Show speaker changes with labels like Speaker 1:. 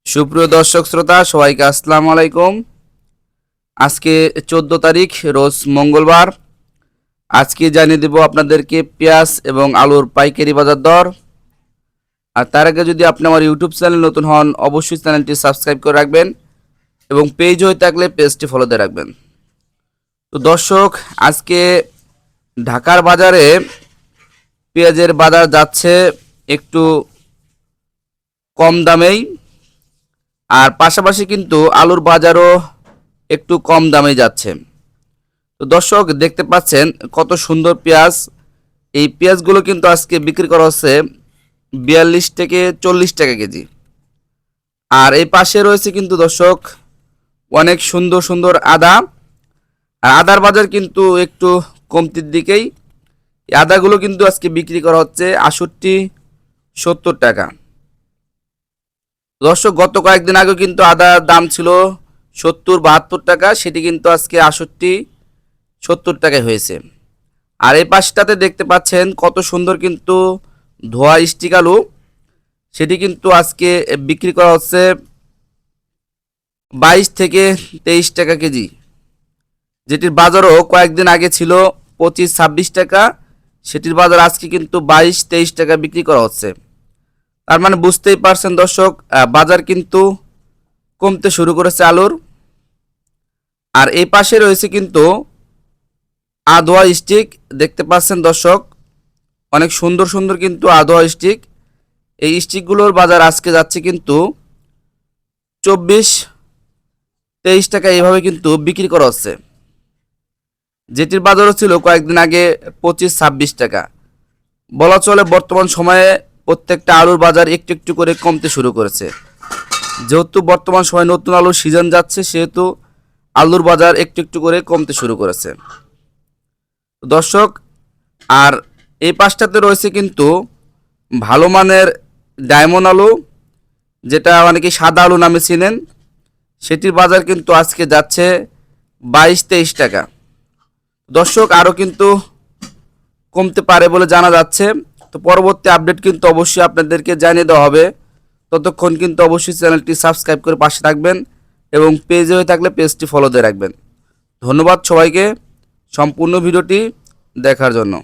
Speaker 1: সুপ্রিয় দর্শক শ্রোতা সবাইকে আসসালামু আলাইকুম। আজকে 14 তারিখ রোজ মঙ্গলবার। আজকে জানিয়ে দেব আপনাদেরকে পেঁয়াজ এবং আলুর পাইকারি বাজার দর। আর তার আগে যদি আপনি আমার ইউটিউব চ্যানেল নতুন হন অবশ্যই চ্যানেলটি সাবস্ক্রাইব করে রাখবেন এবং পেজ হয়ে থাকলে পেজটি ফলো দিয়ে রাখবেন। তো দর্শক, আজকে ঢাকার বাজারে পেঁয়াজের বাজার যাচ্ছে একটু কম দামেই, আর পাশাপাশি কিন্তু আলুর বাজারও একটু কম দামে যাচ্ছে। তো দর্শক, দেখতে পাচ্ছেন কত সুন্দর পেঁয়াজ। এই পেঁয়াজগুলো কিন্তু আজকে বিক্রি করা হচ্ছে 42 থেকে 40 টাকা কেজি। আর এই পাশে রয়েছে কিন্তু দর্শক অনেক সুন্দর সুন্দর আদা। আর আদার বাজার কিন্তু একটু কমতির দিকেই। এই আদাগুলো কিন্তু আজকে বিক্রি করা হচ্ছে 68-70 টাকা। দর্শক, গত কয়েকদিন আগে কিন্তু আদার দাম ছিল 70-72 টাকা, সেটি কিন্তু আজকে 68-70 টাকায় হয়েছে। আর এই পাশটাতে দেখতে পাচ্ছেন কত সুন্দর কিন্তু ধোয়া স্টিক আলু, সেটি কিন্তু আজকে বিক্রি করা হচ্ছে 22 থেকে 23 টাকা কেজি, যেটির বাজারও কয়েকদিন আগে ছিল 25-26 টাকা, সেটির বাজার আজকে কিন্তু 22-23 টাকা বিক্রি করা হচ্ছে। তার মানে বুঝতেই পারছেন দর্শক, বাজার কিন্তু কমতে শুরু করেছে আলুর। আর এই পাশে রয়েছে কিন্তু আদোয়া স্টিক, দেখতে পাচ্ছেন দর্শক অনেক সুন্দর সুন্দর কিন্তু আদোয়া স্টিক। এই স্টিকগুলোর বাজার আজকে যাচ্ছে কিন্তু 24-23 টাকা, এইভাবে কিন্তু বিক্রি করা হচ্ছে, যেটির বাজারও ছিল কয়েকদিন আগে 25-26 টাকা। বলা চলে বর্তমান সময়ে প্রত্যেকটা আলুর বাজার একটু একটু করে কমতে শুরু করেছে। যেহেতু বর্তমান সময় নতুন আলুর সিজন যাচ্ছে, সেহেতু আলুর বাজার একটু একটু করে কমতে শুরু করেছে দর্শক। আর এই পাশটাতে রয়েছে কিন্তু ভালো মানের ডায়মন্ড আলু, যেটা অনেকে সাদা আলু নামে চিনেন, সেটির বাজার কিন্তু আজকে যাচ্ছে 22-23 টাকা। দর্শক, আরও কিন্তু কমতে পারে বলে জানা যাচ্ছে। তো পরবর্তী আপডেট কিন্তু অবশ্যই আপনাদেরকে জানিয়ে দেওয়া হবে। ততক্ষণ কিন্তু অবশ্যই চ্যানেলটি সাবস্ক্রাইব করে পাশে থাকবেন এবং পেজে হয়ে থাকলে পেজটি ফলো দিয়ে রাখবেন। ধন্যবাদ সবাইকে সম্পূর্ণ ভিডিওটি দেখার জন্য।